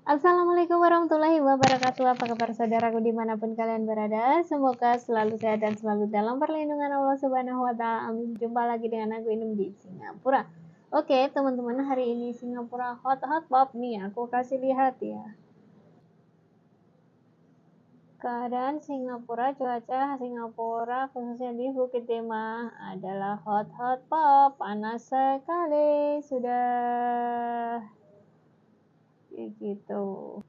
Assalamualaikum warahmatullahi wabarakatuh. Apa kabar saudaraku dimanapun kalian berada? Semoga selalu sehat dan selalu dalam perlindungan Allah Subhanahu wa Ta'ala. Amin. Jumpa lagi dengan aku Inum di Singapura. Oke, teman-teman, hari ini Singapura hot pop nih. Aku kasih lihat ya. Keadaan Singapura, cuaca Singapura khususnya di Bukit Timah adalah hot pop, panas sekali, sudah gitu.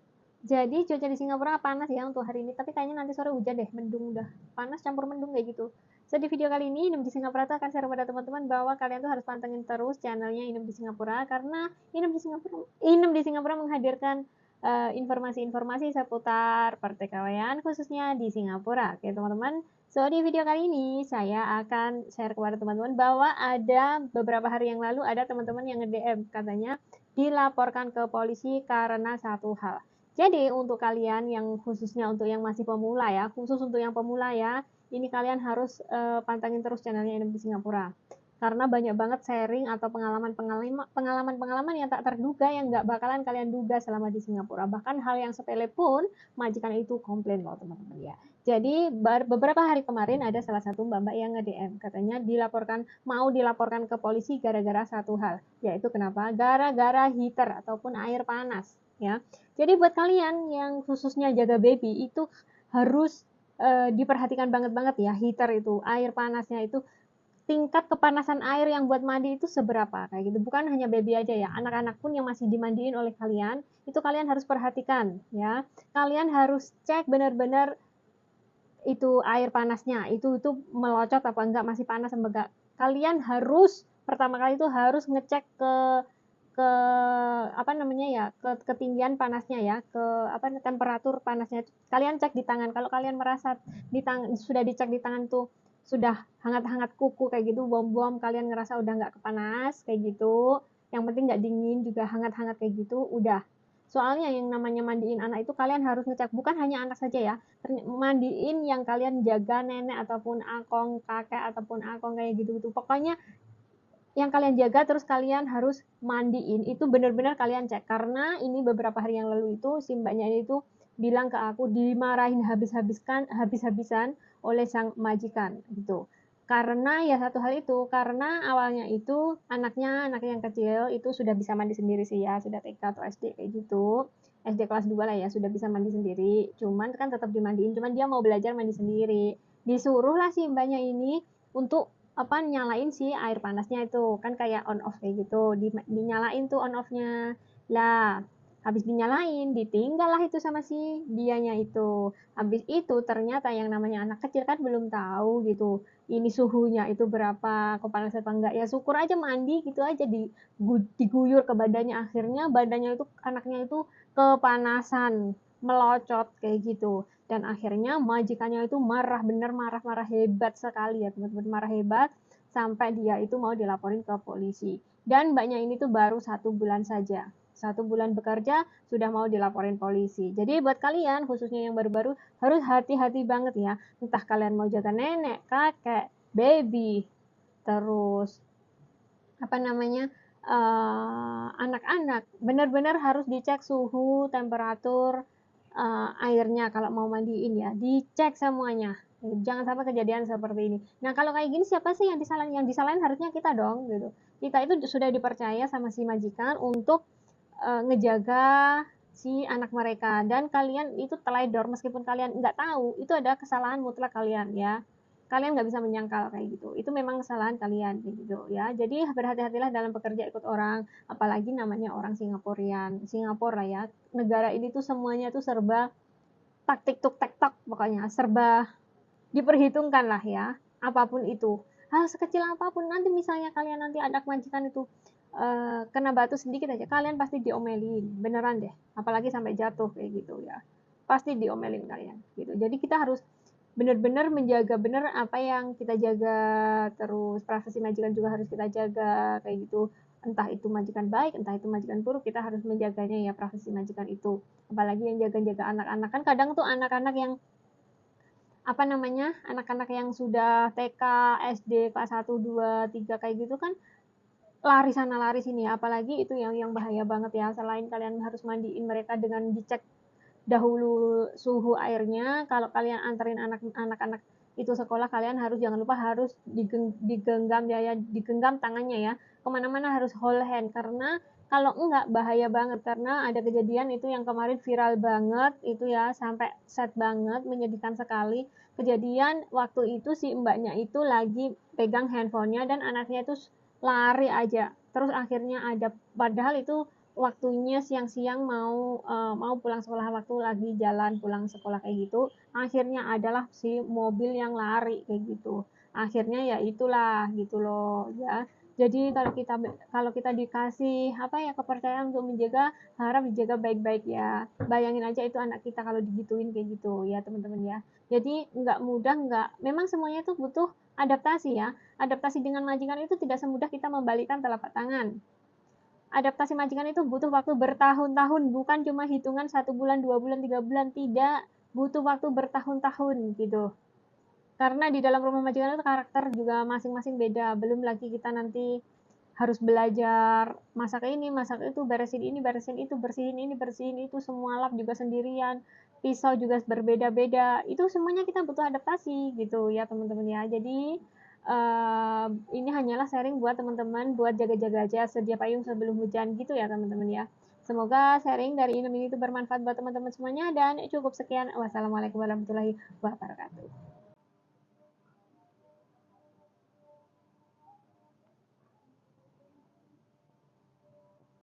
Jadi cuaca di Singapura panas ya untuk hari ini, tapi kayaknya nanti sore hujan deh, mendung udah panas campur mendung kayak gitu. So di video kali ini Inem di Singapura tuh akan share pada teman-teman bahwa kalian tuh harus pantengin terus channelnya Inem di Singapura, karena Inem di Singapura menghadirkan informasi-informasi seputar pertikaian khususnya di Singapura. Oke teman-teman, so di video kali ini saya akan share kepada teman-teman bahwa ada beberapa hari yang lalu ada teman-teman yang nge-DM katanya dilaporkan ke polisi karena satu hal. Jadi untuk kalian yang khususnya untuk yang masih pemula ya, khusus untuk yang pemula ya, ini kalian harus pantengin terus channelnya Inem di Singapura. Karena banyak banget sharing atau pengalaman yang tak terduga yang nggak bakalan kalian duga selama di Singapura. Bahkan hal yang sepele pun majikan itu komplain loh teman-teman ya. Jadi beberapa hari kemarin ada salah satu mbak-mbak yang nge-DM katanya mau dilaporkan ke polisi gara-gara satu hal, yaitu kenapa? Gara-gara heater ataupun air panas ya. Jadi buat kalian yang khususnya jaga baby itu harus diperhatikan banget ya, heater itu, air panasnya itu, tingkat kepanasan air yang buat mandi itu seberapa kayak gitu. Bukan hanya baby aja ya, anak-anak pun yang masih dimandiin oleh kalian itu kalian harus perhatikan ya. Kalian harus cek benar-benar itu air panasnya itu melocot apa enggak, masih panas apa enggak. Kalian harus pertama kali itu harus ngecek ke apa namanya ya, ke ketinggian panasnya ya, ke apa temperatur panasnya. Kalian cek di tangan. Kalau kalian merasa di tangan sudah dicek di tangan tuh sudah hangat-hangat kuku kayak gitu, bom-bom kalian ngerasa udah nggak kepanas kayak gitu. Yang penting nggak dingin juga hangat-hangat kayak gitu, udah. Soalnya yang namanya mandiin anak itu kalian harus ngecek, bukan hanya anak saja ya. Mandiin yang kalian jaga nenek ataupun akong, kakek ataupun akong kayak gitu-gitu. Pokoknya yang kalian jaga terus kalian harus mandiin itu benar-benar kalian cek, karena ini beberapa hari yang lalu itu si mbaknya itu bilang ke aku dimarahin habis-habisan oleh sang majikan gitu. Karena ya satu hal itu, karena awalnya itu anak yang kecil itu sudah bisa mandi sendiri sih ya, sudah TK atau SD kayak gitu. SD kelas 2 lah ya, sudah bisa mandi sendiri. Cuman kan tetap dimandiin, cuman dia mau belajar mandi sendiri. Disuruh lah si mbaknya ini untuk apa, nyalain si air panasnya itu kan kayak on off kayak gitu, dinyalain tuh on offnya lah. Habis dinyalain ditinggal lah itu sama si dianya itu. Habis itu ternyata yang namanya anak kecil kan belum tahu gitu ini suhunya itu berapa, kepanasan apa enggak, ya syukur aja mandi gitu aja, diguyur ke badannya, akhirnya badannya itu anaknya itu kepanasan melocot kayak gitu. Dan akhirnya majikannya itu marah, bener marah hebat sekali ya teman-teman, marah hebat sampai dia itu mau dilaporin ke polisi. Dan mbaknya ini tuh baru 1 bulan saja, 1 bulan bekerja sudah mau dilaporin polisi. Jadi buat kalian khususnya yang baru-baru harus hati-hati banget ya, entah kalian mau jaga nenek, kakek, baby, terus apa namanya, anak-anak, benar-benar harus dicek suhu, temperatur, airnya kalau mau mandiin ya, dicek semuanya. Jangan sampai kejadian seperti ini. Nah, kalau kayak gini siapa sih yang disalahin? Yang disalahin harusnya kita dong, gitu. Kita itu sudah dipercaya sama si majikan untuk ngejaga si anak mereka, dan kalian itu teledor meskipun kalian nggak tahu, itu ada kesalahan mutlak kalian ya. Kalian nggak bisa menyangkal kayak gitu. Itu memang kesalahan kalian kayak gitu ya. Jadi berhati-hatilah dalam bekerja ikut orang, apalagi namanya orang Singapura ya. Negara ini tuh semuanya tuh serba taktik tuk tek tok, pokoknya serba diperhitungkan lah ya, apapun itu. Hal sekecil apapun, nanti misalnya kalian nanti ada majikan itu kena batu sedikit aja, kalian pasti diomelin, beneran deh. Apalagi sampai jatuh kayak gitu ya, pasti diomelin kalian gitu. Jadi kita harus benar-benar menjaga benar apa yang kita jaga, terus privasi majikan juga harus kita jaga kayak gitu. Entah itu majikan baik, entah itu majikan buruk, kita harus menjaganya ya, privasi majikan itu. Apalagi yang jaga-jaga anak-anak, kan kadang tuh anak-anak yang apa namanya, anak-anak yang sudah TK, SD, kelas 1, 2, 3 kayak gitu kan lari sana lari sini, apalagi itu yang bahaya banget ya. Selain kalian harus mandiin mereka dengan dicek dahulu suhu airnya, kalau kalian anterin anak-anak itu sekolah, kalian harus jangan lupa harus digenggam ya, digenggam tangannya ya, kemana-mana harus hold hand, karena kalau enggak bahaya banget, karena ada kejadian itu yang kemarin viral banget itu ya, sampai sad banget, menyedihkan sekali. Kejadian waktu itu si mbaknya itu lagi pegang handphonenya dan anaknya itu lari aja, terus akhirnya ada, padahal itu waktunya siang-siang mau pulang sekolah, waktu lagi jalan pulang sekolah kayak gitu, akhirnya adalah si mobil yang lari kayak gitu. Akhirnya ya itulah gitu loh ya. Jadi kalau kita dikasih apa ya, kepercayaan untuk menjaga, harap dijaga baik-baik ya. Bayangin aja itu anak kita kalau digituin kayak gitu ya teman-teman ya. Jadi nggak mudah, nggak, memang semuanya itu butuh adaptasi ya. Adaptasi dengan majikan itu tidak semudah kita membalikkan telapak tangan. Adaptasi majikan itu butuh waktu bertahun-tahun, bukan cuma hitungan 1 bulan, 2 bulan, 3 bulan, tidak, butuh waktu bertahun-tahun gitu. Karena di dalam rumah majikan itu karakter juga masing-masing beda, belum lagi kita nanti harus belajar masak ini, masak itu, beresin ini, beresin itu, bersihin ini, bersihin itu, semua lap juga sendirian, pisau juga berbeda-beda, itu semuanya kita butuh adaptasi gitu ya teman-teman ya. Jadi ini hanyalah sharing buat teman-teman, buat jaga-jaga aja, sedia payung sebelum hujan gitu ya teman-teman ya. Semoga sharing dari ini itu bermanfaat buat teman-teman semuanya, dan cukup sekian. Wassalamualaikum warahmatullahi wabarakatuh.